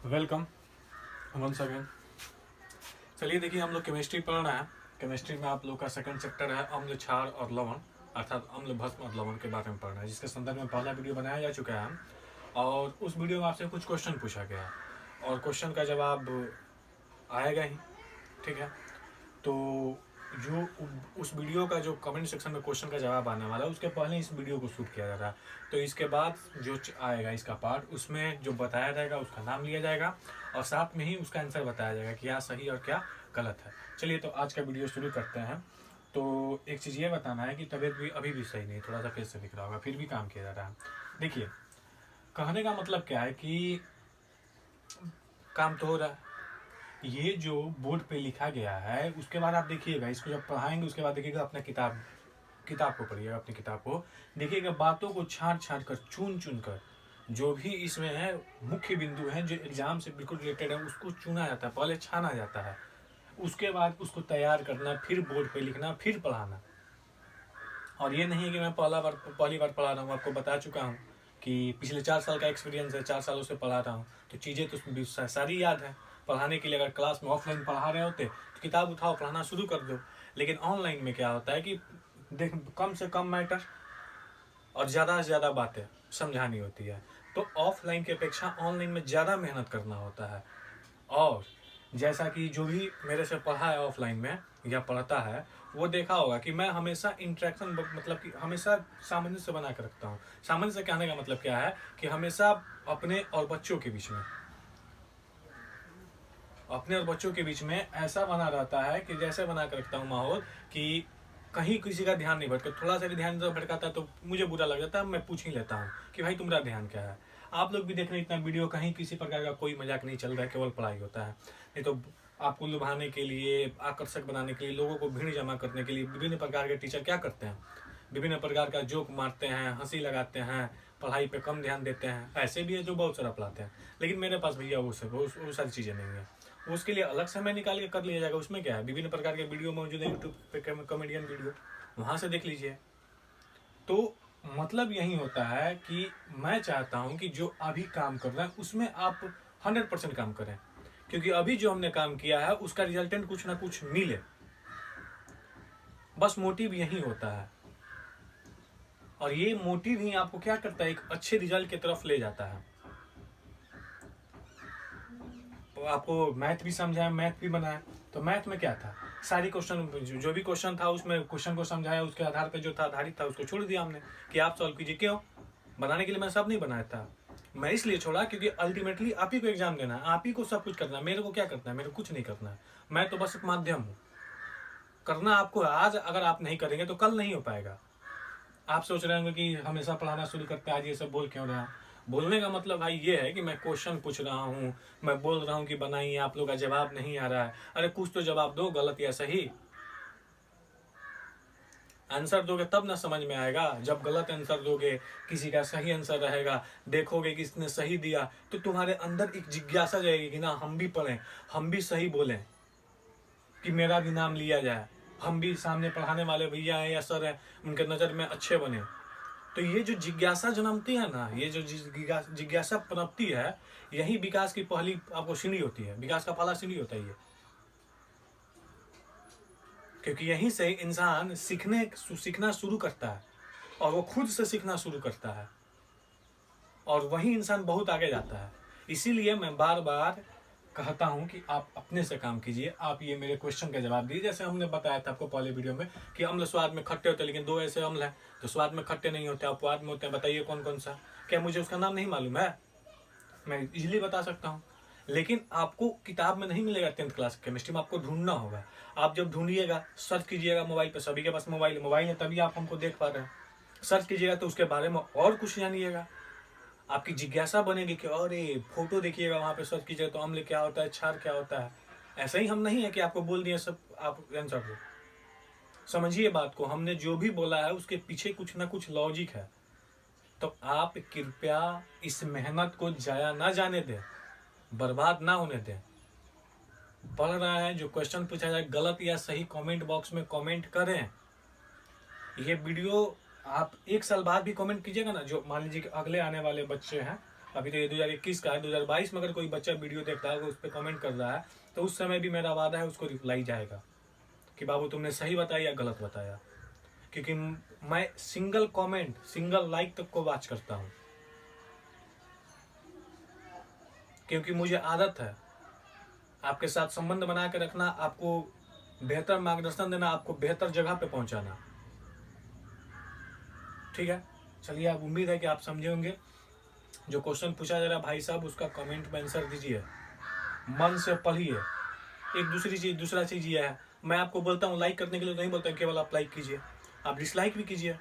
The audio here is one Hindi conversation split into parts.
Welcome once again. चलिए देखिए, हम लोग केमिस्ट्री पढ़ रहे हैं। केमिस्ट्री में आप लोग का सेकंड चैप्टर है अम्ल, क्षार और लवण, अर्थात अम्ल, भस्म और लवण के बारे में पढ़ रहे हैं, जिसके संदर्भ में पहला वीडियो बनाया जा चुका है। और उस वीडियो में आपसे कुछ क्वेश्चन पूछा गया है और क्वेश्चन का जवाब आएगा ही, ठीक है। तो जो उस वीडियो का जो कमेंट सेक्शन में क्वेश्चन का जवाब आने वाला है, उसके पहले इस वीडियो को शूट किया जा रहा है। तो इसके बाद जो आएगा इसका पार्ट, उसमें जो बताया जाएगा उसका नाम लिया जाएगा और साथ में ही उसका आंसर बताया जाएगा कि क्या सही और क्या गलत है। चलिए तो आज का वीडियो शुरू करते हैं। तो एक चीज़ ये बताना है कि तबीयत भी अभी भी सही नहीं, थोड़ा सा फेस से दिख रहा होगा, फिर भी काम किया जा रहा है। देखिए, कहने का मतलब क्या है कि काम तो हो रहा है। ये जो बोर्ड पे लिखा गया है उसके बाद आप देखिएगा, इसको जब पढ़ाएंगे उसके बाद देखिएगा अपना किताब को पढ़िएगा, अपनी किताब को देखिएगा, बातों को छांट छांट कर, चुन चुन कर, जो भी इसमें है मुख्य बिंदु है जो एग्जाम से बिल्कुल रिलेटेड है, उसको चुना जाता है, पहले छाना जाता है, उसके बाद उसको तैयार करना, फिर बोर्ड पे लिखना, फिर पढ़ाना। और ये नहीं है कि मैं पहली बार पढ़ा रहा हूँ, आपको बता चुका हूँ कि पिछले 4 साल का एक्सपीरियंस है, 4 सालों से पढ़ा रहा हूँ, तो चीज़ें तो सारी याद है। पढ़ाने के लिए अगर क्लास में ऑफलाइन पढ़ा रहे होते तो किताब उठाओ, पढ़ाना शुरू कर दो। लेकिन ऑनलाइन में क्या होता है कि देख, कम से कम मैटर और ज़्यादा से ज़्यादा बातें समझानी होती है। तो ऑफलाइन की अपेक्षा ऑनलाइन में ज़्यादा मेहनत करना होता है। और जैसा कि जो भी मेरे से पढ़ा है ऑफलाइन में या पढ़ता है, वो देखा होगा कि मैं हमेशा इंटरेक्शन, मतलब कि हमेशा सामंजस्य बना कर रखता हूँ। सामंजस्य कहने का मतलब क्या है कि हमेशा अपने और बच्चों के बीच में ऐसा बना रहता है कि जैसे बना कर रखता हूँ माहौल कि कहीं किसी का ध्यान नहीं भटके। थोड़ा सा भी ध्यान जब भटकाता है तो मुझे बुरा लग जाता है, मैं पूछ ही लेता हूँ कि भाई तुम्हारा ध्यान क्या है। आप लोग भी देख रहे हैं, इतना वीडियो कहीं किसी प्रकार का कोई मजाक नहीं चल रहा है, केवल पढ़ाई होता है। नहीं तो आपको लुभाने के लिए, आकर्षक बनाने के लिए, लोगों को भीड़ जमा करने के लिए विभिन्न प्रकार के टीचर क्या करते हैं, विभिन्न प्रकार का जोक मारते हैं, हंसी लगाते हैं, पढ़ाई पे कम ध्यान देते हैं। ऐसे भी है जो बहुत सारा पढ़ाते हैं, लेकिन मेरे पास भैया वो सारी चीज़ें नहीं है। उसके लिए अलग समय निकाल के कर लिया जाएगा। उसमें क्या है, विभिन्न प्रकार के वीडियो मौजूद है यूट्यूब पे, कॉमेडियन वीडियो, वहाँ से देख लीजिए। तो मतलब यही होता है कि मैं चाहता हूं कि जो अभी काम कर रहे हैं उसमें आप 100% काम करें, क्योंकि अभी जो हमने काम किया है उसका रिजल्टेंट कुछ ना कुछ मिले, बस मोटिव यही होता है। और ये मोटिव ही आपको क्या करता है, एक अच्छे रिजल्ट की तरफ ले जाता है। तो आपको मैथ भी समझाया, मैथ भी बनाया, तो मैथ में क्या था, सारी क्वेश्चन, जो भी क्वेश्चन था उसमें क्वेश्चन को समझाया, उसके आधार पर जो था आधारित था उसको छोड़ दिया हमने कि आप सॉल्व कीजिए। क्यों बनाने के लिए मैं सब नहीं बनाया था, मैं इसलिए छोड़ा क्योंकि अल्टीमेटली आप ही को एग्जाम देना है, आप ही को सब कुछ करना है। मेरे को क्या करना है, मेरे को कुछ नहीं करना है, मैं तो बस एक माध्यम हूँ। करना आपको आज, अगर आप नहीं करेंगे तो कल नहीं हो पाएगा। आप सोच रहे होंगे कि हमेशा पढ़ाना शुरू करते आज ये सब बोल क्यों रहा है। बोलने का मतलब भाई ये है कि मैं क्वेश्चन पूछ रहा हूँ, मैं बोल रहा हूँ कि बनाइए, आप लोग का जवाब नहीं आ रहा है। अरे कुछ तो जवाब दो, गलत या सही। आंसर दोगे तब ना समझ में आएगा। जब गलत आंसर दोगे, किसी का सही आंसर रहेगा, देखोगे कि इसने सही दिया, तो तुम्हारे अंदर एक जिज्ञासा जाएगी कि ना हम भी पढ़ें, हम भी सही बोलें, कि मेरा भी नाम लिया जाए, हम भी सामने पढ़ाने वाले भैया हैं या सर हैं उनके नज़र में अच्छे बने। तो ये जो जिज्ञासा जन्मती है ना, ये जो जिज्ञासा पनपती है, यही विकास की पहली आपको सीढ़ी होती है, विकास का पहला सीढ़ी होता है ये। क्योंकि यहीं से इंसान सीखना शुरू करता है और वो खुद से सीखना शुरू करता है और वही इंसान बहुत आगे जाता है। इसीलिए मैं बार बार कहता हूं कि आप अपने से काम कीजिए। आप ये मेरे क्वेश्चन का जवाब दीजिए। जैसे हमने बताया था आपको पहले वीडियो में कि अम्ल स्वाद में खट्टे होते हैं, लेकिन 2 ऐसे अम्ल हैं जो स्वाद में खट्टे नहीं होते, अपवाद में होते हैं। बताइए कौन कौन सा। क्या मुझे उसका नाम नहीं मालूम है? मैं इजीली बता सकता हूँ, लेकिन आपको किताब में नहीं मिलेगा। 10th क्लास केमिस्ट्री में आपको ढूंढना होगा। आप जब ढूंढिएगा, सर्च कीजिएगा मोबाइल पे, सभी के पास मोबाइल है, तभी आप हमको देख पा रहे हैं। सर्च कीजिएगा तो उसके बारे में और कुछ जानिएगा, आपकी जिज्ञासा बनेगी कि अरे फोटो देखिएगा, वहाँ पे सर्च कीजिएगा तो अम्ल क्या होता है, क्षार क्या होता है। ऐसा ही हम नहीं है कि आपको बोल दिए सब आप आंसर दो। समझिए बात को, हमने जो भी बोला है उसके पीछे कुछ ना कुछ लॉजिक है। तो आप कृपया इस मेहनत को जाया ना जाने दें, बर्बाद ना होने दें। पढ़ रहा है, जो क्वेश्चन पूछा जाए गलत या सही कमेंट बॉक्स में कमेंट करें। ये वीडियो आप 1 साल बाद भी कमेंट कीजिएगा ना, जो मान लीजिए कि अगले आने वाले बच्चे हैं, अभी तो ये 2021 का है, 2022 में अगर कोई बच्चा वीडियो देख रहा है, उस पर कमेंट कर रहा है, तो उस समय भी मेरा वादा है उसको रिप्लाई जाएगा कि बाबू तुमने सही बताया या गलत बताया। क्योंकि मैं सिंगल कमेंट, सिंगल लाइक तक को वॉच करता हूँ, क्योंकि मुझे आदत है आपके साथ संबंध बना के रखना, आपको बेहतर मार्गदर्शन देना, आपको बेहतर जगह पे पहुंचाना। ठीक है, चलिए, आप उम्मीद है कि आप समझे होंगे। जो क्वेश्चन पूछा जा रहा है भाई साहब, उसका कमेंट में आंसर दीजिए, मन से पढ़िए। दूसरा चीज ये है, मैं आपको बोलता हूँ लाइक करने के लिए नहीं बोलता केवल आप लाइक कीजिए, आप डिसलाइक भी कीजिए।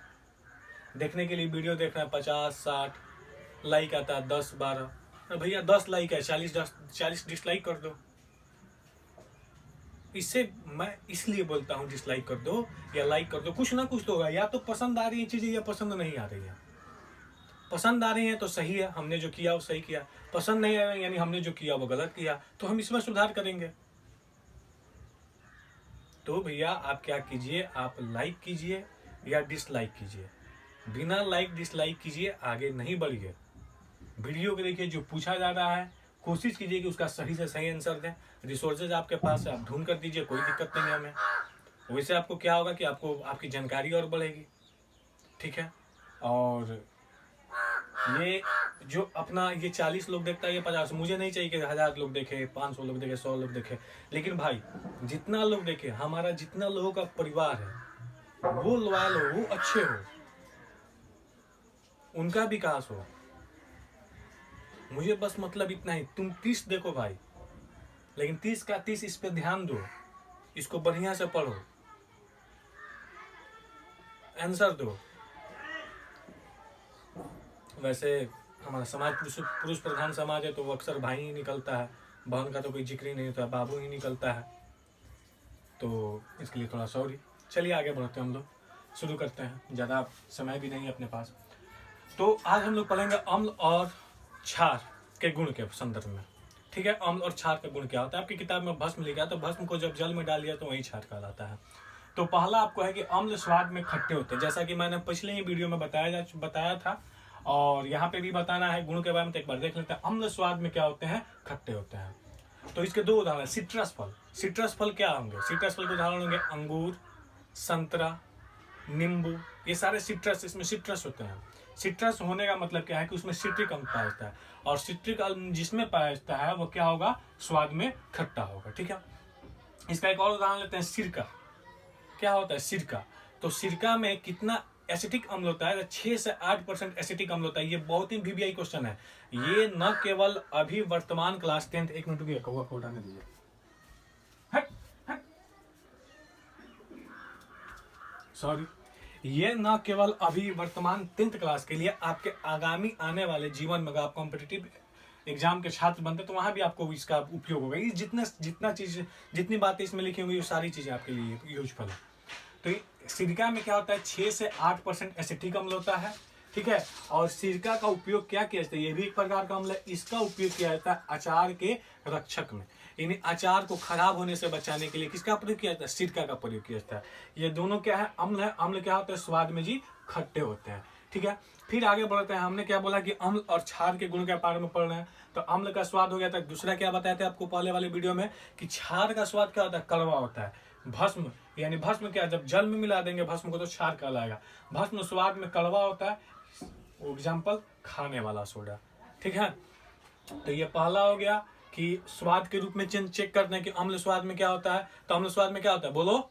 देखने के लिए वीडियो देख रहे हैं 50-60 लाइक आता है, 10-12, भैया 10 लाइक है, 40 डिसलाइक कर दो। इससे मैं इसलिए बोलता हूँ डिसलाइक कर दो या लाइक कर दो, कुछ ना कुछ तो होगा, या तो पसंद आ रही है चीजें या पसंद नहीं आ रही है। पसंद आ रही है तो सही है, हमने जो किया वो सही किया। पसंद नहीं आ रही यानी हमने जो किया वो गलत किया, तो हम इसमें सुधार करेंगे। तो भैया आप क्या कीजिए, आप लाइक कीजिए या डिसलाइक कीजिए, बिना लाइक डिसलाइक कीजिए आगे नहीं बढ़िए। वीडियो को देखिए, जो पूछा जा रहा है कोशिश कीजिए कि उसका सही से सही आंसर दें। रिसोर्सेज आपके पास है, आप ढूंढ कर दीजिए, कोई दिक्कत नहीं है हमें। वैसे आपको क्या होगा कि आपको आपकी जानकारी और बढ़ेगी। ठीक है, और ये जो अपना ये 40 लोग देखता है, ये 50, मुझे नहीं चाहिए कि 1000 लोग देखे, 500 लोग देखे, 100 लोग देखे, लेकिन भाई जितना लोग देखे, हमारा जितना लोगों का परिवार है वो लॉयल हो, वो अच्छे हो, उनका विकास हो। मुझे बस मतलब इतना ही, तुम 30 देखो भाई, लेकिन 30 का 30 इस पे ध्यान दो, इसको बढ़िया से पढ़ो, आंसर दो। वैसे हमारा समाज पुरुष प्रधान समाज है, तो वो अक्सर भाई ही निकलता है, बहन का तो कोई जिक्र ही नहीं होता, बाबू ही निकलता है, तो इसके लिए थोड़ा सॉरी। चलिए आगे बढ़ते हैं, हम लोग शुरू करते हैं, ज़्यादा समय भी नहीं है अपने पास। तो आज हम लोग पढ़ेंगे अम्ल और क्षार के गुण के संदर्भ में। ठीक है, अम्ल और क्षार का गुण क्या होता है। आपकी किताब में भस्म लिखा है, तो भस्म को जब जल में डाल दिया तो वही क्षार कहलाता है। तो पहला आपको है कि अम्ल स्वाद में खट्टे होते हैं, जैसा कि मैंने पिछले ही वीडियो में बताया था, और यहाँ पे भी बताना है गुण के बारे में, तो एक बार देख लेते हैं। अम्ल स्वाद में क्या होते हैं, खट्टे होते हैं। तो इसके दो उदाहरण, सिट्रस फल। सिट्रस फल क्या होंगे, सिट्रस फल के उदाहरण होंगे अंगूर, संतरा, नींबू, ये सारे सिट्रस, इसमें सिट्रस होते हैं। सिट्रस होने का मतलब क्या है कि उसमें सिट्रिक अम्ल पाया जाता है, और सिट्रिक अम्ल जिसमें पाया जाता है वो क्या होगा, स्वाद में खट्टा होगा। ठीक है, इसका एक और उदाहरण लेते हैं, सिरका। क्या होता है सिरका, तो सिरका में कितना एसिटिक अम्ल होता है, 6 से 8% एसिटिक अम्ल होता है। ये बहुत ही VBI क्वेश्चन है। ये न केवल अभी वर्तमान क्लास 10th, एक मिनट भी कौवा को उठाने दीजिए, सॉरी, ये न केवल अभी वर्तमान 10th क्लास के लिए, आपके आगामी आने वाले जीवन में आप कॉम्पिटिटिव एग्जाम के छात्र बनते तो वहां भी आपको इसका उपयोग होगा। ये जितनी बातें इसमें लिखी होंगी, वो सारी चीजें आपके लिए यूजफुल है। तो सिरका में क्या होता है, 6 से 8% एसिटिक अम्ल होता है। ठीक है, और सिरका का उपयोग क्या किया जाता है, ये भी एक प्रकार का अम्ल है। इसका उपयोग किया जाता है अचार के रक्षक में, यानी अचार को खराब होने से बचाने के लिए किसका प्रयोग किया जाता है, सिरका का प्रयोग किया जाता है। ये दोनों क्या है, अम्ल है। अम्ल क्या होता है, स्वाद में जी खट्टे होते हैं। ठीक है, फिर आगे बढ़ते हैं। हमने क्या बोला कि अम्ल और क्षार के गुण के बारे में पढ़ रहे हैं। तो अम्ल का स्वाद हो गया था। दूसरा क्या बताया था आपको पहले वाले वीडियो में, कि क्षार का स्वाद क्या होता है, कड़वा होता है। भस्म, यानी भस्म क्या, जब जल में मिला देंगे भस्म को तो क्षार कहलाएगा। भस्म स्वाद में कड़वा होता है, एग्जाम्पल खाने वाला सोडा। ठीक है, तो ये पहला हो गया कि स्वाद के रूप में चेक करते हैं कि अम्ल स्वाद में क्या होता है। तो अम्ल स्वाद में क्या होता है, बोलो,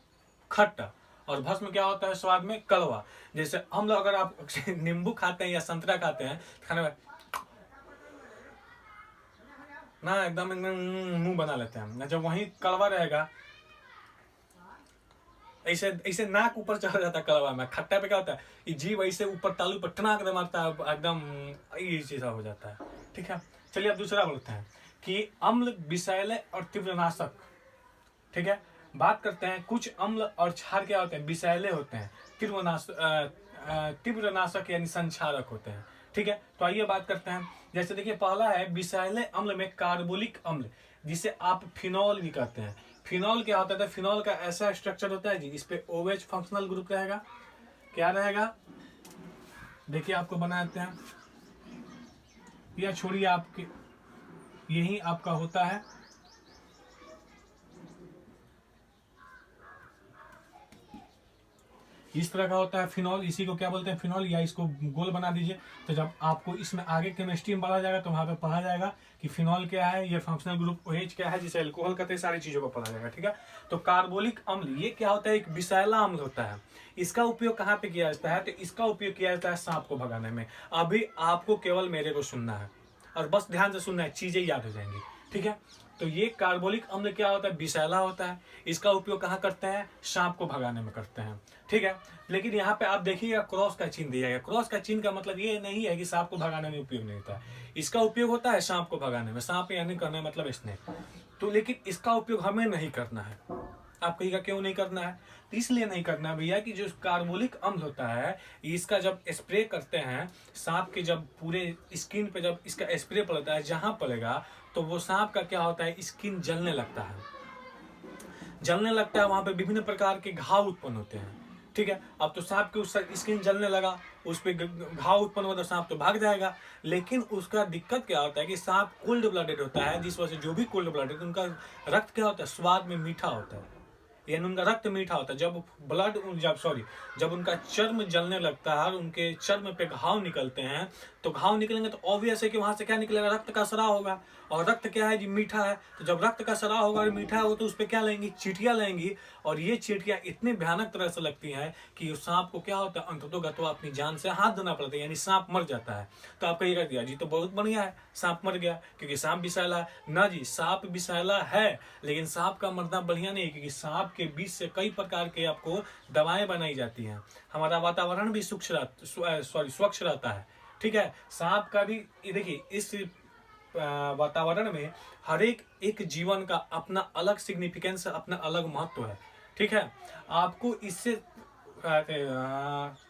खट्टा। और भस्म क्या होता है, स्वाद में कड़वा। जैसे अम्ल, अगर आप नींबू खाते हैं या संतरा खाते हैं खाने में ना, एकदम मुंह बना लेते हैं, जब वही कड़वा रहेगा, ऐसे ऐसे नाक ऊपर चढ़ जाता है कड़वा में। खट्टा पे क्या होता है, ये जीभ ऐसे ऊपर तालू पर टनाक दे मारता है, एकदम ये चीज़ा हो जाता है। ठीक है, चलिए अब दूसरा बोलते हैं कि अम्ल, विषैले और तीव्रनाशक। ठीक है, बात करते हैं कुछ अम्ल और क्षार क्या होते हैं, विषैले होते हैं, तीव्रनाशक यानी संक्षारक होते हैं। ठीक है, तो आइए बात करते हैं। जैसे देखिए, पहला है विषैले अम्ल में कार्बोलिक अम्ल, जिसे आप फिनॉल भी कहते हैं। फिनॉल क्या होता है, फिनॉल का ऐसा स्ट्रक्चर होता है जी, इस पे OH फंक्शनल ग्रुप रहेगा। क्या रहेगा, देखिए आपको बना देते हैं, या छोड़िए आपके, यही आपका होता है इस तरह का होता है फिनॉल। इसी को क्या बोलते हैं, फिनॉल, या इसको गोल बना दीजिए। तो जब आपको इसमें आगे केमिस्ट्री में पढ़ा जाएगा तो वहां पे पढ़ा जाएगा कि फिनॉल क्या है, ये फंक्शनल ग्रुप OH क्या है, जिसे अल्कोहल कहते हैं, सारी चीजों को पढ़ा जाएगा। ठीक है, तो कार्बोलिक अम्ल ये क्या होता है, एक विषैला अम्ल होता है। इसका उपयोग कहाँ पे किया जाता है, तो इसका उपयोग किया जाता है सांप को भगाने में। अभी आपको केवल मेरे को सुनना है और बस ध्यान से सुनना है, चीजें याद हो जाएंगी। ठीक है, तो ये कार्बोलिक अम्ल क्या होता है, विषैला होता है। इसका उपयोग कहाँ करते हैं, सांप को भगाने में करते हैं। ठीक है, लेकिन यहाँ पे आप देखिएगा क्रॉस का चिन्ह दिया गया। क्रॉस का चिन्ह का मतलब ये नहीं है कि सांप को भगाने में उपयोग नहीं होता है। इसका उपयोग होता है सांप को भगाने में, सांप यानी करने मतलब स्नेक। तो लेकिन इसका उपयोग हमें नहीं करना है। आप कहिएगा क्यों नहीं करना है, तो इसलिए नहीं करना है भैया कि जो कार्बोलिक अम्ल होता है, इसका जब स्प्रे करते हैं सांप के, जब पूरे स्किन पे जब इसका स्प्रे पड़ता है, जहां पड़ेगा तो वो सांप का क्या होता है, स्किन जलने लगता है। जलने लगता है, वहां पे विभिन्न प्रकार के घाव उत्पन्न होते हैं। ठीक है, अब तो सांप के उस स्किन जलने लगा, उस पे घाव उत्पन्न हुआ तो सांप तो भाग जाएगा। लेकिन उसका दिक्कत क्या होता है कि सांप कोल्ड ब्लडेड होता है, जिस वजह से जो भी कोल्ड ब्लडेड उनका रक्त क्या होता है, स्वाद में मीठा होता है, यानी उनका रक्त मीठा होता है। जब उनका चर्म जलने लगता है और उनके चर्म पे घाव निकलते हैं, तो घाव निकलेंगे तो ऑब्वियस है कि वहां से क्या निकलेगा, रक्त का स्राव होगा। और रक्त क्या है जी, मीठा है। तो जब रक्त का स्राव होगा और मीठा होगा तो उस पर क्या लेंगी, चींटियां लेंगी। और ये चींटियां इतनी भयानक तरह से लगती हैं कि उस सांप को क्या होता है, अंततोगत्वा अपनी जान से हाथ धोना पड़ता है, यानी सांप मर जाता है। तो आप कहिएगा दिया जी तो बहुत बढ़िया है, सांप मर गया क्योंकि सांप विषैला है। ना जी, सांप विषैला है, लेकिन सांप का मरना बढ़िया नहीं है, क्योंकि सांप के बीच से कई प्रकार के आपको दवाएं बनाई जाती हैं। हमारा वातावरण भी स्वच्छ रहता है। ठीक है, सांप का भी देखिए, इस वातावरण में हर एक जीवन का अपना अलग सिग्निफिकेंस, अपना अलग महत्व है। ठीक है, आपको इससे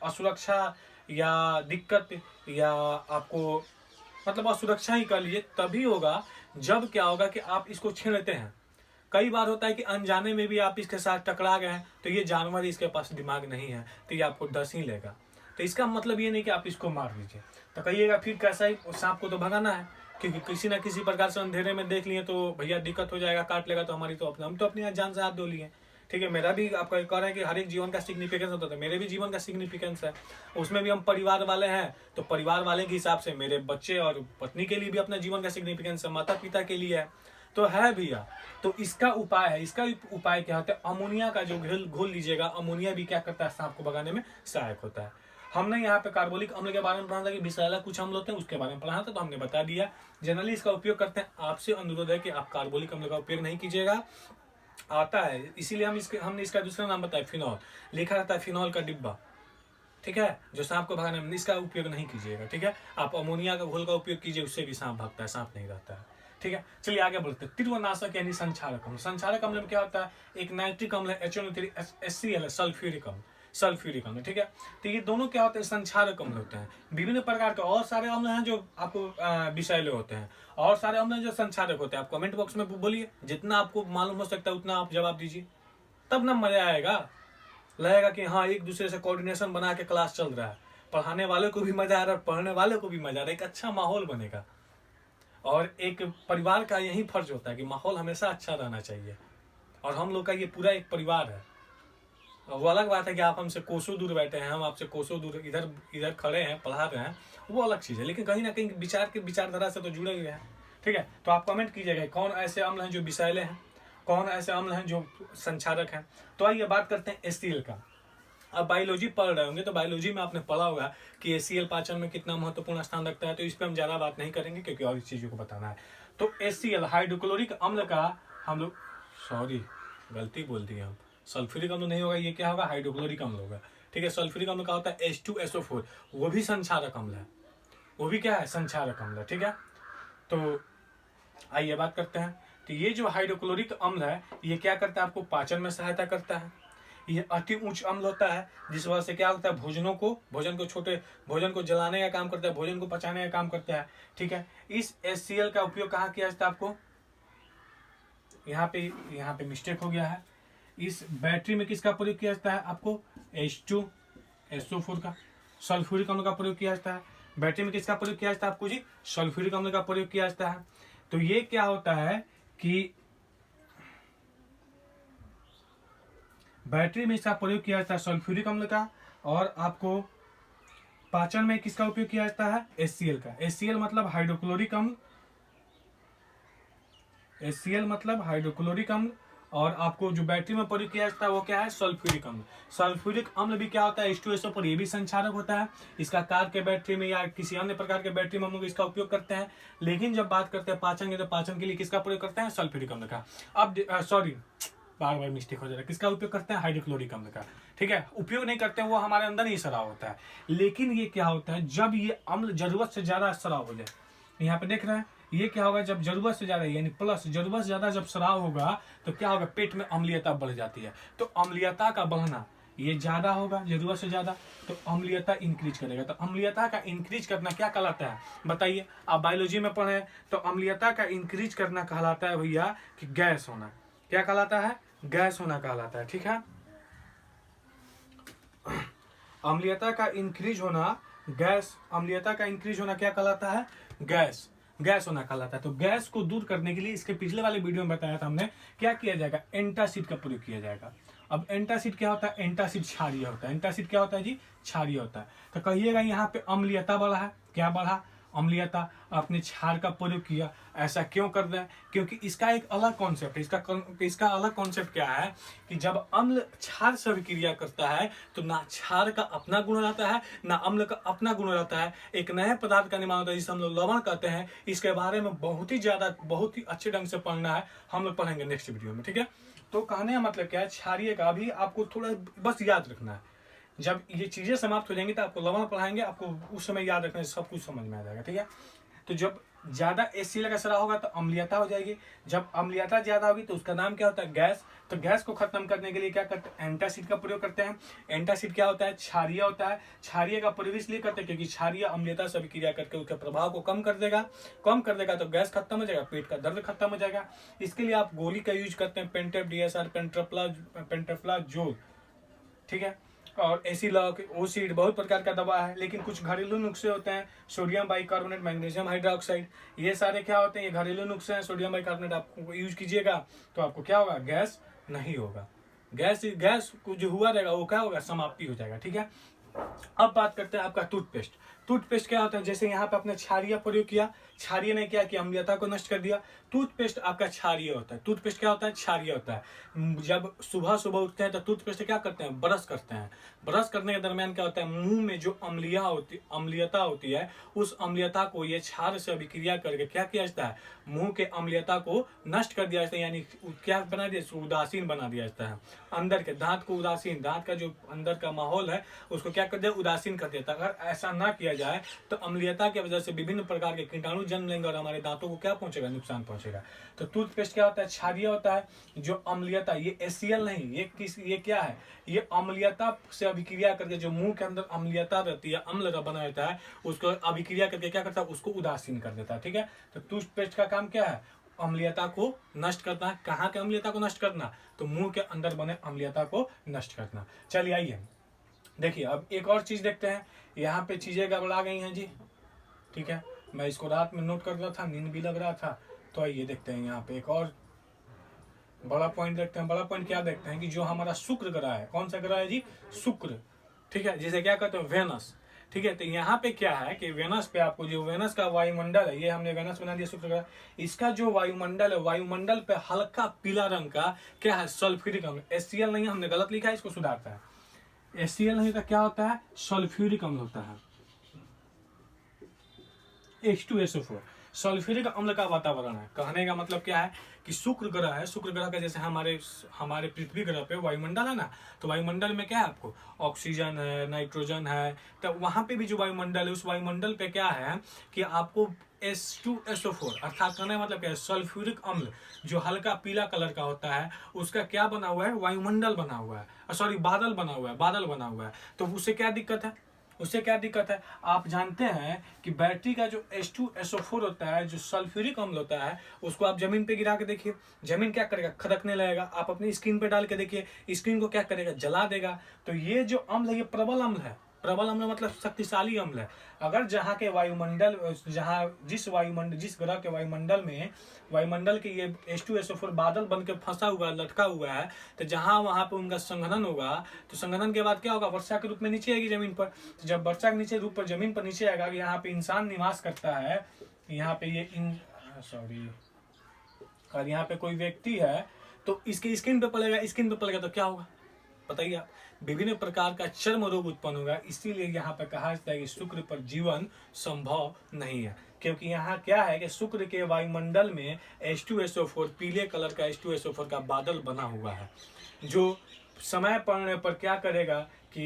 असुरक्षा या दिक्कत या आपको मतलब असुरक्षा ही कर लीजिए, तभी होगा जब क्या होगा कि आप इसको छेड़ते हैं। कई बार होता है कि अनजाने में भी आप इसके साथ टकरा गए हैं, तो ये जानवर इसके पास दिमाग नहीं है, तो ये आपको डस ही लेगा। तो इसका मतलब ये नहीं कि आप इसको मार दीजिए। तो कहिएगा फिर कैसा ही, सांप को तो भगाना है, क्योंकि किसी ना किसी प्रकार से अंधेरे में देख लिए तो भैया दिक्कत हो जाएगा, काट लेगा तो हमारी तो अपना, हम तो अपनी जान से हाथ धो लिए। ठीक है, मेरा भी आपका कह रहे हैं कि हर एक जीवन का सिग्निफिकेंस होता है, मेरे भी जीवन का सिग्निफिकेंस है। उसमें भी हम परिवार वाले हैं, तो परिवार वाले के हिसाब से मेरे बच्चे और पत्नी के लिए भी अपना जीवन का सिग्निफिकेंस है, माता पिता के लिए है, तो है भैया। तो इसका उपाय है, इसका उपाय क्या होता है, अमोनिया का जो घोल लीजिएगा। अमोनिया भी क्या करता है, सांप को भगाने में सहायक होता है। हमने यहाँ पे कार्बोलिक अम्ल के बारे में पढ़ा था कि विषैला कुछ अम्ल होते हैं, उसके बारे में पढ़ा था, तो हमने बता दिया। जनरली इसका उपयोग करते हैं। आपसे अनुरोध है कि आप कार्बोलिक अम्ल का उपयोग नहीं कीजिएगा, आता है इसीलिए हमने इसका दूसरा नाम बताया, फिनॉल। लिखा रहता है फिनॉल का डिब्बा। ठीक है, जो सांप को भगाने में, इसका उपयोग नहीं कीजिएगा। ठीक है, आप अमोनिया का घोल का उपयोग कीजिए, उससे भी सांप भागता है, सांप नहीं रहता है। ठीक है, चलिए आगे बढ़ते हैं। तीव्रनाशक यानी संक्षारक अम्ल। संक्षारक अम्ल में क्या होता है, एक नाइट्रिक अम्ल है, HNO3 HCl है, सल्फ्यूरिक अम्ल। ठीक है, तो ये दोनों क्या होते हैं, संक्षारक अम्ल होते हैं। विभिन्न प्रकार के और सारे अम्ल हैं जो आपको विषैले होते हैं, और सारे अम्ल हैं जो संक्षारक होते हैं। आप कमेंट बॉक्स में बोलिए, जितना आपको मालूम हो सकता है उतना आप जवाब दीजिए, तब ना मजा आएगा, लगेगा कि हाँ एक दूसरे से कोऑर्डिनेशन बना के क्लास चल रहा है, पढ़ाने वाले को भी मजा आ रहा है, पढ़ने वाले को भी मजा आ रहा है, एक अच्छा माहौल बनेगा। और एक परिवार का यही फर्ज होता है कि माहौल हमेशा अच्छा रहना चाहिए, और हम लोग का ये पूरा एक परिवार है। वो अलग बात है कि आप हमसे कोसों दूर बैठे हैं, हम आपसे कोसों दूर इधर खड़े हैं, पढ़ा रहे हैं, वो अलग चीज है, लेकिन कहीं ना कहीं विचारधारा से तो जुड़े हुए हैं। ठीक है, तो आप कमेंट कीजिएगा कौन ऐसे अम्ल हैं जो विषैले हैं, कौन ऐसे अम्ल हैं जो संक्षारक हैं। तो आइए बात करते हैं HCl का। अब बायोलॉजी पढ़ रहे होंगे तो बायोलॉजी में आपने पढ़ा होगा कि HCl पाचन में कितना महत्वपूर्ण स्थान रखता है, तो इस पर हम ज्यादा बात नहीं करेंगे क्योंकि और चीजों को बताना है। तो HCl हाइड्रोक्लोरिक अम्ल का हम लोग, सॉरी गलती बोल दी हम, सल्फ्यूरिक अम्ल नहीं होगा, ये क्या होगा, हाइड्रोक्लोरिक अम्ल होगा। ठीक है, सल्फ्यूरिक अम्ल का होता है H2SO4, वो भी संक्षारक अम्ल है, वो भी क्या है, संक्षारक अम्ल है। ठीक है, तो आइए बात करते हैं। तो ये जो हाइड्रोक्लोरिक अम्ल है, ये क्या करता है, आपको पाचन में सहायता करता है। ये अति उच्च अम्ल होता है, जिस वजह से क्या होता है, भोजन को जलाने का काम करता है, भोजन को पचाने का काम करता है। ठीक है, इस HCl का उपयोग कहाँ किया जाता है, आपको यहाँ पे मिस्टेक हो गया है। इस बैटरी में किसका प्रयोग किया जाता है, आपको H2SO4 का, सल्फ्यूरिक अम्ल का प्रयोग किया जाता है। बैटरी में किसका प्रयोग किया जाता है आपको जी? सल्फ्यूरिक अम्ल का प्रयोग किया जाता है। तो ये क्या होता है कि बैटरी में इसका प्रयोग किया जाता है सल्फ्यूरिक अम्ल का, और आपको पाचन में किसका उपयोग किया जाता है? HCl का। HCl मतलब हाइड्रोक्लोरिक अम्ल, HCl मतलब हाइड्रोक्लोरिक अम्ल, और आपको जो बैटरी में प्रयोग किया जाता है वो क्या है? सल्फ्यूरिक अम्ल। सल्फ्यूरिक अम्ल भी क्या होता है? H2SO पर ये भी संचारक होता है। इसका कार के बैटरी में या किसी अन्य प्रकार के बैटरी में हम लोग इसका उपयोग करते हैं। लेकिन जब बात करते हैं पाचन की, तो पाचन के लिए किसका प्रयोग करते हैं? सल्फ्यूरिक अम्ल का। अब सॉरी, बार बार मिस्टेक हो जा रहा है। किसका उपयोग करते हैं? हाइड्रोक्लोरिक अम्ल का। ठीक है, उपयोग नहीं करते हैं, वो हमारे अंदर ही सराव होता है। लेकिन ये क्या होता है, जब ये अम्ल जरूरत से ज्यादा सराव हो जाए, यहाँ पे देख रहे हैं, ये क्या होगा, जब जरूरत से ज्यादा यानी प्लस जरूरत से ज्यादा जब सराव होगा तो क्या होगा? पेट में अम्लीयता बढ़ जाती है। तो अम्लीयता का बढ़ना ये ज्यादा होगा, जरूरत से ज्यादा, तो अम्लीयता इंक्रीज करेगा। तो अम्लीयता का इंक्रीज करना क्या कहलाता है बताइए? आप बायोलॉजी में पढ़े तो अम्लीयता का इंक्रीज करना कहलाता है भैया कि गैस होना। क्या कहलाता है? गैस होना कहलाता है। ठीक है, अम्लीयता का इंक्रीज होना गैस, अम्लीयता का इंक्रीज होना क्या कहलाता है? गैस, गैस होना कहलाता है। तो गैस को दूर करने के लिए इसके पिछले वाले वीडियो में बताया था हमने, क्या किया जाएगा? एंटासिड का प्रयोग किया जाएगा। अब एंटासिड क्या होता है? एंटासिड क्षारीय होता है। एंटासिड क्या होता है जी? क्षारीय होता है। तो कहिएगा यहाँ पे अम्लीयता बढ़ा है, क्या बढ़ा? अम्लीयता। आपने क्षार का प्रयोग किया, ऐसा क्यों कर रहे हैं? क्योंकि इसका एक अलग कॉन्सेप्ट है। इसका अलग कॉन्सेप्ट क्या है कि जब अम्ल क्षार से अभिक्रिया करता है तो ना क्षार का अपना गुण रहता है, ना अम्ल का अपना गुण रहता है। एक नए पदार्थ का निर्माण होता है जिसे हम लोग लवण कहते हैं। इसके बारे में बहुत ही अच्छे ढंग से पढ़ना है, हम लोग पढ़ेंगे नेक्स्ट वीडियो में। ठीक है, तो कहने का मतलब क्या है, क्षारीय का भी आपको थोड़ा बस याद रखना है। जब ये चीजें समाप्त हो जाएंगी तो आपको लवण पढ़ाएंगे, आपको उस समय याद रखने से सब कुछ समझ में आ जाएगा। ठीक है, तो जब ज्यादा HCl का सराव होगा तो अम्लीयता हो जाएगी। जब अम्लीयता ज्यादा होगी तो उसका नाम क्या होता है? गैस। तो गैस को खत्म करने के लिए क्या करते हैं? एंटासिड का प्रयोग करते हैं। एंटासिड क्या होता है? क्षारीय होता है। क्षारीय का प्रयोग इसलिए करते हैं क्योंकि क्षारीय अम्लीयता से अभिक्रिया करके उसके प्रभाव को कम कर देगा। कम कर देगा तो गैस खत्म हो जाएगा, पेट का दर्द खत्म हो जाएगा। इसके लिए आप गोली का यूज करते हैं, पेंटेप DSR, पेंटेफ्लाजोल। ठीक है, और एसिलॉक, ओसिड, बहुत प्रकार का दवा है। लेकिन कुछ घरेलू नुस्खे होते हैं, सोडियम बाइकार्बोनेट, मैग्नीशियम हाइड्रोक्साइड, ये सारे क्या होते हैं? ये घरेलू नुस्खे हैं। सोडियम बाइकार्बोनेट आप यूज कीजिएगा तो आपको क्या होगा? गैस नहीं होगा। गैस को जो हुआ रहेगा वो क्या होगा? समाप्ति हो जाएगा। ठीक है, अब बात करते हैं आपका टूथपेस्ट। टूथपेस्ट क्या होता है? जैसे यहाँ पे आपने क्षारीय प्रयोग किया, क्षारीय ने क्या किया? अम्लीयता को नष्ट कर दिया। टूथपेस्ट आपका क्षारीय होता है। टूथपेस्ट क्या होता है? क्षारीय होता है। जब सुबह सुबह उठते हैं तो टूथपेस्ट क्या करते हैं? ब्रश करते हैं। ब्रश करने के दरमियान क्या होता है? मुंह में जो अम्लीयता होती है, उस अम्लीयता को ये क्षार से अभिक्रिया करके क्या किया जाता है? मुंह के अम्लीयता को नष्ट कर दिया जाता है, यानी क्या बना दिया? उदासीन बना दिया जाता है। अंदर के दांत को उदासीन, दांत का जो अंदर का माहौल है उसको क्या कर दिया? उदासीन कर देता है। अगर ऐसा ना किया जाए तो अम्लीयता की वजह से विभिन्न प्रकार के कीटाणु जन्म लेंगे और हमारे दांतों को क्या पहुंचेगा? नुकसान पहुंचेगा। तो टूथपेस्ट क्या होता है? क्षारीय होता है। जो अम्लीयता, ये HCl नहीं, ये क्या है? ये अम्लीयता से अभिक्रिया करके जो मुंह के अंदर अम्लीयता रहती है, अम्ल बना रहता है, उसको अभिक्रिया करके क्या करता है? उसको उदासीन कर देता है। ठीक है, तो टूथपेस्ट का काम क्या है? अम्लीयता को नष्ट करना। कहाँ के अम्लीयता को नष्ट करना? तो मुंह के अंदर बने अम्लीयता को नष्ट करना। चलिए आइए देखिए, अब एक और चीज देखते हैं। यहाँ पे चीजें गड़बड़ा गई हैं जी। ठीक है, मैं इसको रात में नोट कर रहा था, नींद भी लग रहा था। तो आइए देखते हैं, यहाँ पे एक और बड़ा पॉइंट देखते हैं। बड़ा पॉइंट क्या देखते हैं कि जो हमारा शुक्र ग्रह है, कौन सा ग्रह है जी? शुक्र। ठीक है, जिसे क्या कहते हैं? वेनस। ठीक है, तो यहाँ पे क्या है कि वेनस पे आपको जो वेनस का वायुमंडल है, ये हमने वेनस बना दिया शुक्र ग्रह, इसका जो वायुमंडल है, वायुमंडल पे हल्का पीला रंग का क्या है? सल्फ्यूरिक अम्ल। HCl नहीं, हमने गलत लिखा है, इसको सुधारता है। HCl नहीं तो क्या होता है? सल्फ्यूरिक अम्ल होता है, H2SO4। सल्फ्यूरिक अम्ल का वातावरण है। कहने का मतलब क्या है कि शुक्र ग्रह है। शुक्र ग्रह का जैसे हमारे पृथ्वी ग्रह पे वायुमंडल है ना, तो वायुमंडल में क्या है? आपको ऑक्सीजन है, नाइट्रोजन है। तो वहां पे भी जो वायुमंडल है, उस वायुमंडल पे क्या है कि आपको H2SO4 अर्थात कहने का मतलब क्या है? सल्फ्यूरिक अम्ल जो हल्का पीला कलर का होता है, उसका क्या बना हुआ है? वायुमंडल बना हुआ है, सॉरी बादल बना हुआ है, बादल बना हुआ है। तो उससे क्या दिक्कत है? उससे क्या दिक्कत है? आप जानते हैं कि बैटरी का जो H2SO4 होता है, जो सल्फ्यूरिक अम्ल होता है, उसको आप जमीन पे गिरा के देखिए, जमीन क्या करेगा? खदकने लगेगा। आप अपनी स्क्रीन पे डाल के देखिए, स्क्रीन को क्या करेगा? जला देगा। तो ये जो अम्ल है, ये प्रबल अम्ल है। प्रबल अम्ल मतलब शक्तिशाली अम्ल है। अगर जहाँ के वायुमंडल, जिस ग्रह के वायुमंडल के ये H2SO4 बादल बन के फंसा हुआ है, लटका हुआ है, तो जहाँ वहाँ पे उनका संघनन होगा, तो संघनन के बाद क्या होगा, वर्षा के रूप में नीचे आएगी जमीन पर। तो जब वर्षा के नीचे रूप पर जमीन पर नीचे आएगा, यहाँ पे इंसान निवास करता है, यहाँ पे ये और यहाँ पे कोई व्यक्ति है, तो इसकी स्किन पे पड़ेगा तो क्या होगा बताइए आप, विभिन्न प्रकार का चर्म रोग उत्पन्न होगा। इसीलिए यहाँ पे कहा जाता है कि शुक्र पर जीवन संभव नहीं है, क्योंकि यहाँ क्या है कि शुक्र के वायुमंडल में H2SO4, पीले कलर का H2SO4 का बादल बना हुआ है, जो समय पड़ने पर क्या करेगा कि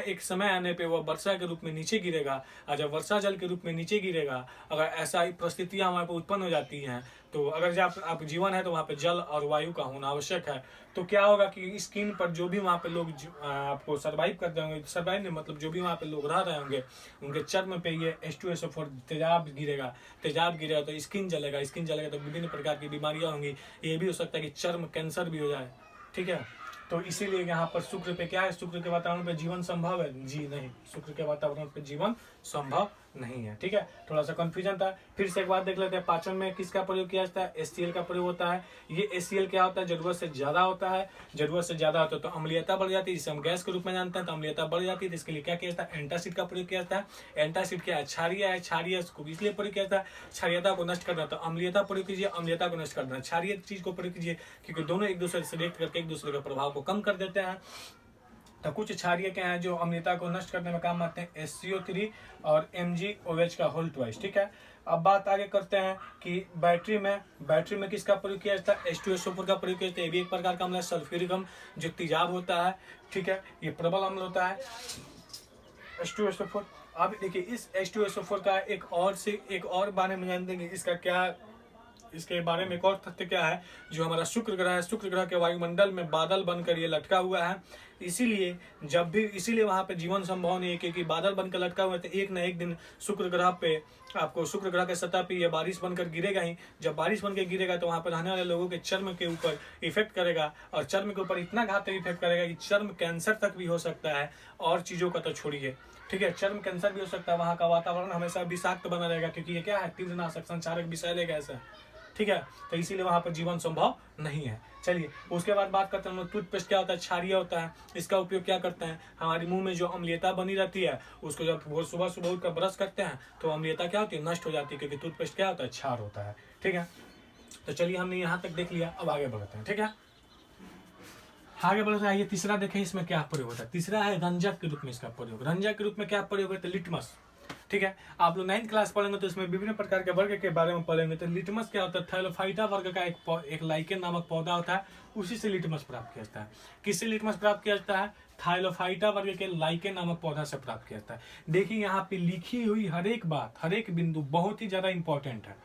एक समय आने पे वह वर्षा के रूप में नीचे गिरेगा, और जब वर्षा जल के रूप में नीचे गिरेगा, अगर ऐसा ही परिस्थितियां हमारे पर उत्पन्न हो जाती हैं, तो अगर जब आप जीवन है तो वहाँ पे जल और वायु का होना आवश्यक है। तो क्या होगा कि स्किन पर जो भी वहाँ पे लोग आपको सर्वाइव करते होंगे, सर्वाइव नहीं मतलब जो भी वहाँ पे लोग रह रहे होंगे, उनके चर्म पे ये H2SO4 तेजाब गिरेगा तो स्किन जलेगा तो विभिन्न प्रकार की बीमारियां होंगी। ये भी हो सकता है कि चर्म कैंसर भी हो जाए, ठीक है। तो इसीलिए यहाँ पर शुक्र पे क्या है, शुक्र के वातावरण पे जीवन संभव है? जी नहीं, शुक्र के वातावरण पे जीवन संभव नहीं है, ठीक है। थोड़ा सा कंफ्यूजन था। फिर से एक बात देख लेते हैं, पाचन में किसका प्रयोग किया जाता है? HCl का प्रयोग होता है। ये HCl क्या होता है? जरूरत से ज्यादा होता है। जरूरत से ज्यादा होता है तो अम्लीयता बढ़ जाती है, जिसे हम गैस के रूप में जानते हैं। तो अम्लीयता बढ़ जाती है, तो इसके लिए क्या किया जाता है? एंटासिड का प्रयोग किया जाता है। एंटासिड क्या है? क्षारीय है। क्षारीय को इसलिए प्रयोग किया जाता है, क्षारीयता को नष्ट करना। तो अम्लीयता प्रयोग कीजिए, अम्लीयता को नष्ट करना। क्षारीय चीज को प्रयोग कीजिए, क्योंकि दोनों एक दूसरे से रिएक्ट करके एक दूसरे के प्रभाव को कम कर देते हैं। तो कुछ क्षारीय क्या है जो अम्लीयता को नष्ट करने में काम आते हैं? SCO3 और MgOH का होल ट्वाइस, ठीक है। अब बात आगे करते हैं कि बैटरी में किसका प्रयोग किया जाता है? H2SO4 का प्रयोग किया जाता है। ये भी एक प्रकार का अम्ल है, सल्फ्यूरिक अम्ल, जो तेजाब होता है, ठीक है। ये प्रबल अम्ल होता है H2SO4। अब देखिए इस H2SO4 का एक और बारे में जान देंगे। इसके बारे में एक और तथ्य क्या है, जो हमारा शुक्र ग्रह है, शुक्र ग्रह के वायुमंडल में बादल बनकर ये लटका हुआ है। इसीलिए वहां पे जीवन संभव नहीं है, क्योंकि बादल बनकर लटका हुआ है, तो एक न एक दिन शुक्र ग्रह के सतह पे ये बारिश बनकर गिरेगा ही। जब बारिश बनकर गिरेगा तो वहां पर रहने वाले लोगों के चर्म के ऊपर इफेक्ट करेगा, और चर्म के ऊपर इतना घातक इफेक्ट करेगा कि चर्म कैंसर तक भी हो सकता है। और चीजों का तो छोड़िए, ठीक है, चर्म कैंसर भी हो सकता है। वहां का वातावरण हमेशा विषाक्त बना रहेगा, क्योंकि ये क्या है? तीव्रनाशक संचारक विषैले गैस है, ठीक है। तो इसीलिए वहां पर जीवन संभव नहीं है। चलिए उसके बाद बात करते हैं, टूथपेस्ट क्या होता है? क्षारीय होता है। इसका उपयोग क्या करते हैं? हमारे मुंह में जो अम्लीयता बनी रहती है, उसको जब सुबह उठकर ब्रश करते हैं तो अम्लीयता क्या होती है? नष्ट हो जाती है, क्योंकि टूथपेस्ट क्या होता है? क्षार होता है, ठीक है। तो चलिए हमने यहाँ तक देख लिया, अब आगे बढ़ते हैं, ठीक है। आगे बढ़ते हैं, ये तीसरा देखें, इसमें क्या प्रयोग होता है? तीसरा है रंजक के रूप में इसका प्रयोग। रंजक के रूप में क्या प्रयोग होता है? लिटमस, ठीक है। आप लोग 9th क्लास पढ़ेंगे तो इसमें विभिन्न प्रकार के वर्ग के बारे में पढ़ेंगे। तो लिटमस क्या होता है? थैलोफाइटा वर्ग का एक लाइकेन नामक पौधा होता है, उसी से लिटमस प्राप्त किया जाता है। किससे लिटमस प्राप्त किया जाता है? थाइलोफाइटा वर्ग के लाइकेन नामक पौधा से प्राप्त किया जाता है। देखिए यहाँ पे लिखी हुई हर एक बात, हर एक बिंदु बहुत ही ज्यादा इंपॉर्टेंट है,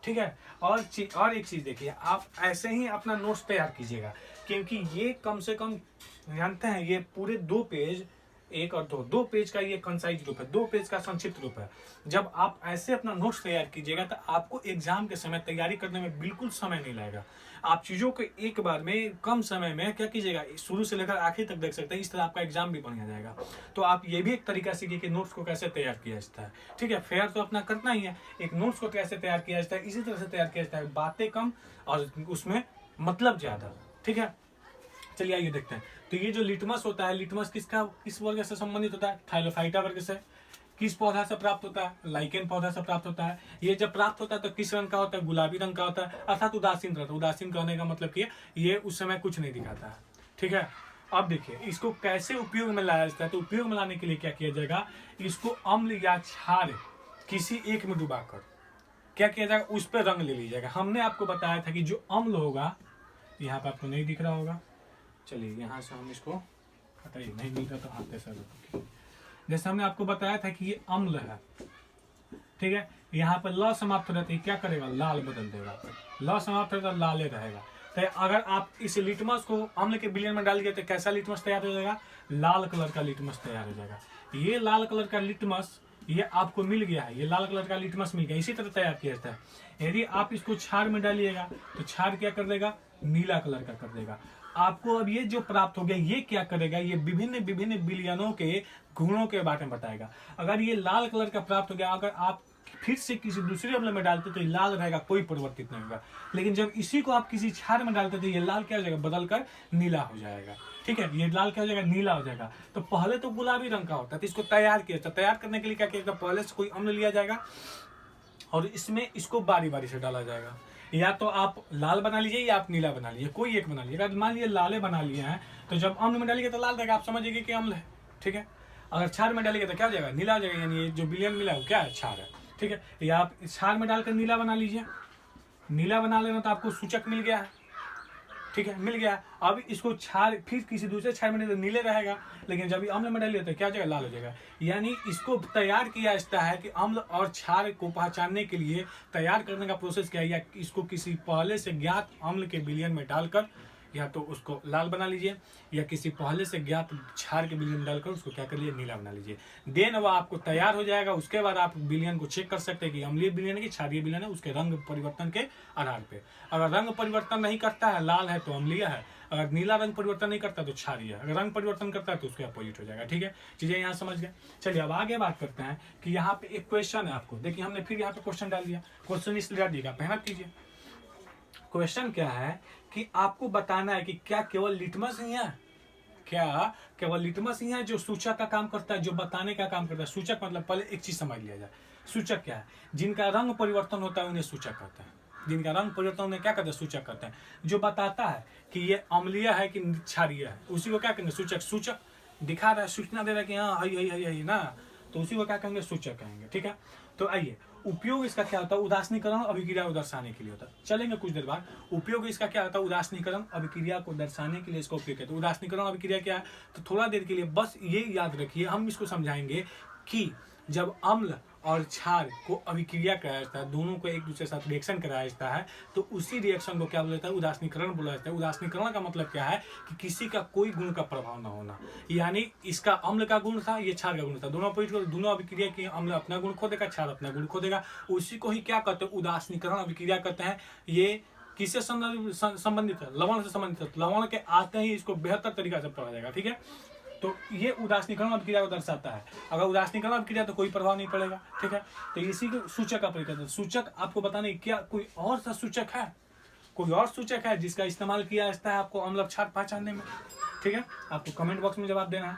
ठीक है। और एक चीज देखिए, आप ऐसे ही अपना नोट्स तैयार कीजिएगा, क्योंकि ये कम से कम जानते हैं, ये पूरे 2 पेज, 1 और 2 पेज का ये कंसाइज रूप है, 2 पेज का संक्षिप्त रूप है। जब आप ऐसे अपना नोट्स तैयार कीजिएगा तो आपको एग्जाम के समय तैयारी करने में बिल्कुल समय नहीं लगेगा। आप चीजों को एक बार में कम समय में क्या कीजिएगा, शुरू से लेकर आखिर तक देख सकते हैं। इस तरह आपका एग्जाम भी बढ़िया जाएगा। तो आप ये भी एक तरीका सीखिए कि नोट्स को कैसे तैयार किया जाता है, ठीक है। फेयर तो अपना करना ही है, एक नोट्स को कैसे तैयार किया जाता है, इसी तरह से तैयार किया जाता है, बातें कम और उसमें मतलब ज्यादा, ठीक है। चलिए आइए देखते हैं। तो ये जो लिटमस होता है, लिटमस किस वर्ग से संबंधित होता है? थाइलोफाइटा वर्ग से। किस पौधा से प्राप्त होता है? लाइकेन पौधा से प्राप्त होता है। ये जब प्राप्त होता है तो किस रंग का होता है? गुलाबी रंग का होता है, अर्थात उदासीन रहता है। उदासीन कहने का मतलब कि ये उस समय कुछ नहीं दिखाता है, ठीक है। अब देखिए इसको कैसे उपयोग में लाया जाता है। तो उपयोग में लाने के लिए क्या किया जाएगा? इसको अम्ल या क्षार किसी एक में डुबाकर क्या किया जाएगा? उस पर रंग ले लीजिएगा। हमने आपको बताया था कि जो अम्ल होगा, यहाँ पे आपको नहीं दिख रहा होगा, चलिए यहाँ से हम इसको हटाइए, नहीं मिल रहा तो हाथ से। जैसे हमने आपको बताया था कि ये अम्ल है, ठीक है। यहाँ पर ल समाप्त हो जाती है, क्या करेगा? लाल बदल देगा। ल समाप्त होगा, लाले रहेगा। तो अगर आप इस लिटमस को अम्ल के विलयन में डाल दिए तो कैसा लिटमस तैयार हो जाएगा? लाल कलर का लिटमस तैयार हो जाएगा। ये लाल कलर का लिटमस ये आपको मिल गया है, ये लाल कलर का लिटमस मिल गया। इसी तरह तैयार किया जाता है। यदि आप इसको क्षार में डालिएगा तो क्षार क्या कर देगा? नीला कलर का कर देगा। आपको अब ये जो प्राप्त हो गया ये क्या करेगा, ये विभिन्न विभिन्न विलयनों के गुणों के बारे में बताएगा। अगर ये लाल कलर का प्राप्त हो गया, अगर आप फिर से किसी दूसरे अम्ल में डालते तो ये लाल रहेगा, कोई परिवर्तित नहीं होगा। लेकिन जब इसी को आप किसी क्षार में डालते तो ये लाल क्या हो जाएगा, बदल कर नीला हो जाएगा। ठीक है, ये लाल क्या हो जाएगा, नीला हो जाएगा। तो पहले तो गुलाबी रंग का होता है, तो इसको तैयार किया जाता है। तैयार करने के लिए क्या किया, पहले से कोई अम्ल लिया जाएगा और इसमें इसको बारी बारी से डाला जाएगा। या तो आप लाल बना लीजिए या आप नीला बना लीजिए, कोई एक बना लीजिए। अगर मान लीजिए लाले बना लिए हैं तो जब अम्ल में डालिएगा तो लाल रहेगा, आप समझिए कि अम्ल है। ठीक है, अगर क्षार में डालिएगा तो क्या हो जाएगा, नीला हो जाएगा, यानी ये जो विलयन मिला है क्या है, क्षार है। ठीक है, या आप क्षार में डालकर नीला बना लीजिए। नीला बना लेना तो आपको सूचक मिल गया है। ठीक है, मिल गया। अब इसको क्षार फिर किसी दूसरे क्षार में तो नीले रहेगा, लेकिन जब अम्ल में डालिए तो क्या हो जाएगा, लाल हो जाएगा। यानी इसको तैयार किया जाता है कि अम्ल और क्षार को पहचानने के लिए तैयार करने का प्रोसेस क्या है, या इसको किसी पहले से ज्ञात अम्ल के विलयन में डालकर या तो उसको लाल बना लीजिए, या किसी पहले से ज्ञात क्षार के विलयन डालकर उसको क्या कर लीजिए, नीला बना लीजिए। देन वह आपको तैयार हो जाएगा। उसके बाद आप विलयन को चेक कर सकते हैं कि अम्लीय विलयन है कि क्षारीय विलयन है, उसके रंग परिवर्तन के आधार पे। अगर रंग परिवर्तन नहीं करता है, लाल है तो अम्लीय है, अगर नीला रंग परिवर्तन नहीं करता तो क्षारीय है, अगर रंग परिवर्तन करता है तो उसके अपोजिट हो जाएगा। ठीक है, चीजें यहाँ समझ गए। चलिए अब आगे बात करते हैं कि यहाँ पे एक क्वेश्चन है। आपको देखिए हमने फिर यहाँ पे क्वेश्चन डाल दिया। क्वेश्चन इसलिए डाल दिएगा, मेहनत कीजिए। क्वेश्चन क्या है कि आपको बताना है कि क्या केवल लिटमस ही है, क्या केवल लिटमस ही है जो सूचक का काम करता है, जो बताने का काम करता है। सूचक मतलब पहले एक चीज समझ लिया जाए, सूचक क्या है, जिनका रंग परिवर्तन होता है उन्हें सूचक कहते हैं। जिनका रंग परिवर्तन उन्हें क्या कहते हैं, सूचक कहते हैं। जो बताता है कि ये अम्लीय है कि क्षारीय है, उसी को क्या कहेंगे, सूचक। सूचक दिखा रहा है, सूचना दे रहा है कि हाँ है ना, तो उसी को क्या कहेंगे, सूचक कहेंगे। ठीक है, तो आइए उपयोग इसका क्या होता है, उदासीनीकरण अभिक्रिया को दर्शाने के लिए होता है। चलेंगे कुछ देर बाद। उपयोग इसका क्या होता है, उदासीनीकरण अभिक्रिया को दर्शाने के लिए इसका उपयोग करते हैं। उदासीनीकरण अभिक्रिया क्या है, तो थोड़ा देर के लिए बस ये याद रखिए, हम इसको समझाएंगे कि जब अम्ल और क्षार को अभिक्रिया कराया जाता है, दोनों को एक दूसरे के साथ रिएक्शन कराया जाता है, तो उसी रिएक्शन को क्या बोला जाता है, उदासीनीकरण बोला जाता है। उदासीनीकरण का मतलब क्या है कि किसी का कोई गुण का प्रभाव न होना। यानी इसका अम्ल का गुण था, ये क्षार का गुण था, दोनों अभिक्रिया की अम्ल अपना गुण खो देगा, क्षार अपना गुण खो देगा। उसी को ही क्या कहते हैं, उदासीनीकरण अभिक्रिया कहते हैं। ये किससे संबंधित है, लवण से संबंधित है। लवण के आते ही इसको बेहतर तरीका से पढ़ा जाएगा। ठीक है, तो ये उदासीनीकरण अभिक्रिया को दर्शाता है। अगर उदासीनीकरण अभिक्रिया तो कोई प्रभाव नहीं पड़ेगा। ठीक है, तो इसी को सूचक का परिचय है। सूचक आपको बताने क्या कोई और सा सूचक है, कोई और सूचक है जिसका इस्तेमाल किया जाता है आपको अम्ल क्षार पहचानने में। ठीक है, आपको कमेंट बॉक्स में जवाब देना है।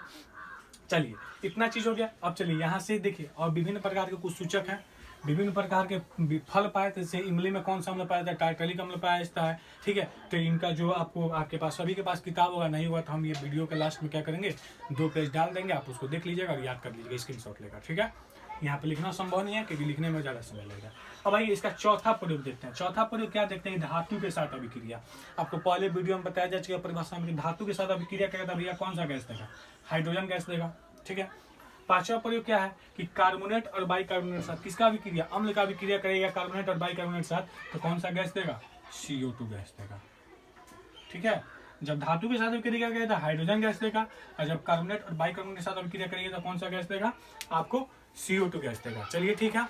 चलिए इतना चीज हो गया। अब चलिए यहाँ से देखिए, और विभिन्न प्रकार के कुछ सूचक हैं, विभिन्न प्रकार के फल पाए, जैसे इमली में कौन सा अम्ल पाया जाता है, टार्टरिक अम्ल पाया जाता है। ठीक है, तो इनका जो आपको आपके पास सभी के पास किताब होगा, नहीं हुआ तो हम ये वीडियो के लास्ट में क्या करेंगे, 2 पेज डाल देंगे, आप उसको देख लीजिएगा और याद कर लीजिएगा स्क्रीनशॉट लेकर। ठीक है, यहाँ पे लिखना संभव नहीं है क्योंकि लिखने में ज्यादा समय लगेगा। अब आइए इसका चौथा प्रयोग देखते हैं। चौथा प्रयोग क्या देखते हैं, धातु के साथ अभिक्रिया। आपको पहले वीडियो में बताया जा चुका परिभाषा में, धातु के साथ अभिक्रिया क्या कहता है भैया, कौन सा गैस देगा, हाइड्रोजन गैस देगा। ठीक है, पांचवा प्रयोग क्या है कि कार्बोनेट और बाइकार्बोनेट के साथ किसका अभिक्रिया, अम्ल का अभिक्रिया करेगा कार्बोनेट और बाइकार्बोनेट के साथ, तो कौन सा गैस देगा, CO2 गैस देगा। ठीक है, जब धातु के साथ अभिक्रिया करेगा हाइड्रोजन गैस देगा, और जब कार्बोनेट और बाइकार्बोनेट के साथ अभिक्रिया करेगा तो कौन सा गैस देगा, आपको CO2 गैस देगा। चलिए ठीक है,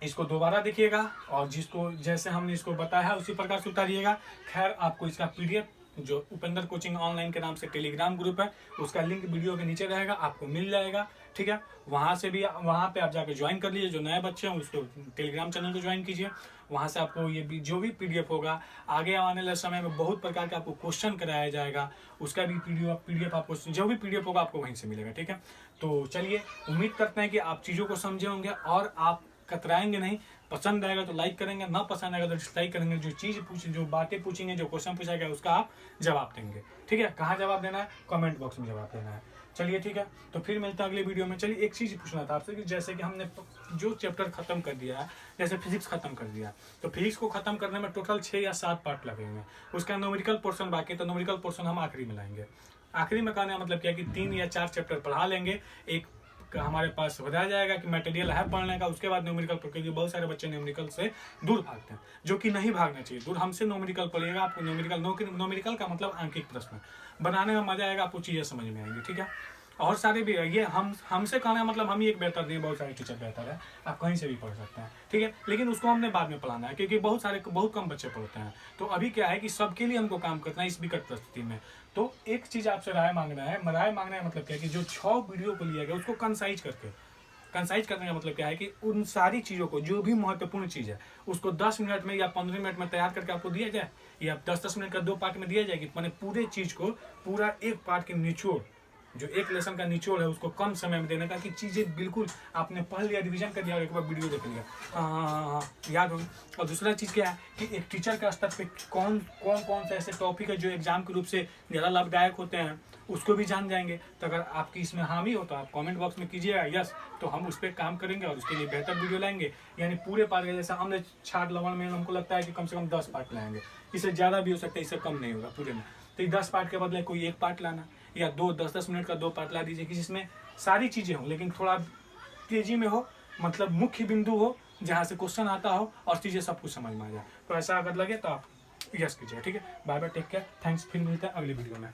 इसको दोबारा देखिएगा और जिसको जैसे हमने इसको बताया उसी प्रकार से उतारिएगा। खैर आपको इसका PDF जो उपेंद्र कोचिंग ऑनलाइन के नाम से टेलीग्राम ग्रुप है, उसका लिंक वीडियो के नीचे रहेगा, आपको मिल जाएगा। ठीक है, वहां से भी वहां पे आप जाके ज्वाइन कर लीजिए। जो नए बच्चे हैं उसको टेलीग्राम चैनल को ज्वाइन कीजिए। वहां से आपको ये भी जो भी PDF होगा, आगे आने वाले समय में बहुत प्रकार का आपको क्वेश्चन कराया जाएगा, उसका भी PDF आपको जो भी PDF होगा आपको वहीं से मिलेगा। ठीक है, तो चलिए उम्मीद करते हैं कि आप चीज़ों को समझे होंगे और आप कतराएंगे नहीं। पसंद आएगा तो लाइक करेंगे, ना पसंद आएगा तो डिसलाइक करेंगे। जो चीज़ जो बातें पूछेंगे, जो क्वेश्चन पूछा गया उसका आप जवाब देंगे। ठीक है, कहाँ जवाब देना है, कमेंट बॉक्स में जवाब देना है। चलिए ठीक है, तो फिर मिलते हैं अगले वीडियो में। चलिए एक चीज़ पूछना था आपसे कि जैसे कि हमने जो चैप्टर खत्म कर दिया है, जैसे फिजिक्स खत्म कर दिया, तो फिजिक्स को खत्म करने में टोटल 6 या 7 पार्ट लगेंगे। उसका न्यूमेरिकल पोर्शन बाकी है, तो न्यूमेरिकल पोर्शन हम आखिरी में लाएंगे। आखिरी में कहने का मतलब क्या कि 3 या 4 चैप्टर पढ़ा लेंगे, एक हमारे पास बताया जाएगा कि मटेरियल है पढ़ने का। उसके बाद न्यूमेरिकल, क्योंकि बहुत सारे बच्चे न्यूमेरिकल से दूर भागते हैं, जो कि नहीं भागना चाहिए दूर। हमसे न्यूमेरिकल पढ़िएगा, आपको न्यूमेरिकल का मतलब आंकिक प्रश्न बनाने में मजा आएगा, आपको चीजें समझ में आएंगी। ठीक है, और सारे भी है, ये हमसे कहना है मतलब हम ही एक बेहतर नहीं, बहुत सारे टीचर बेहतर है, आप कहीं से भी पढ़ सकते हैं, ठीक है। लेकिन उसको हमने बाद में पढ़ाना है, क्योंकि बहुत कम बच्चे पढ़ते हैं। तो अभी क्या है कि सबके लिए हमको काम करना है इस विकट परिस्थिति में। तो एक चीज़ आपसे राय मांगना है, मतलब क्या है कि जो 6 वीडियो को लिया गया उसको कंसाइज करने का मतलब क्या है कि उन सारी चीज़ों को, जो भी महत्वपूर्ण चीज़ है उसको 10 मिनट में या 15 मिनट में तैयार करके आपको दिया जाए, या 10-10 मिनट का 2 पार्ट में दिया जाएगी, मैंने पूरे चीज़ को पूरा एक पार्ट के निचोड़, जो एक लेसन का निचोड़ है उसको कम समय में देने का, कि चीज़ें बिल्कुल आपने पढ़ लिया, रिवीजन कर दिया और एक बार वीडियो देख लिया, हाँ याद होगी। और दूसरा चीज़ क्या है कि एक टीचर के स्तर पे कौन से ऐसे टॉपिक है जो एग्जाम के रूप से ज़्यादा लाभदायक होते हैं, उसको भी जान जाएंगे। तो अगर आपकी इसमें हामी हो तो आप कमेंट बॉक्स में कीजिएगा यस, तो हम उस पर काम करेंगे और उसके लिए बेहतर वीडियो लाएंगे। यानी पूरे पार्ट, जैसे हमने छाट लवण में हमको लगता है कि कम से कम 10 पार्ट लाएंगे, इससे ज़्यादा भी हो सकता है, इससे कम नहीं होगा पूरे में। तो ये 10 पार्ट के बदले कोई एक पार्ट लाना, या 10-10 मिनट का 2 पार्ट ला दीजिए, कि जिसमें सारी चीज़ें हों लेकिन थोड़ा तेजी में हो, मतलब मुख्य बिंदु हो जहाँ से क्वेश्चन आता हो और चीज़ें सब कुछ समझ में आ जाए। तो ऐसा अगर लगे तो आप यस कीजिए, ठीक है। Bye bye, take care, thanks, फिर मिलते हैं अगली वीडियो में।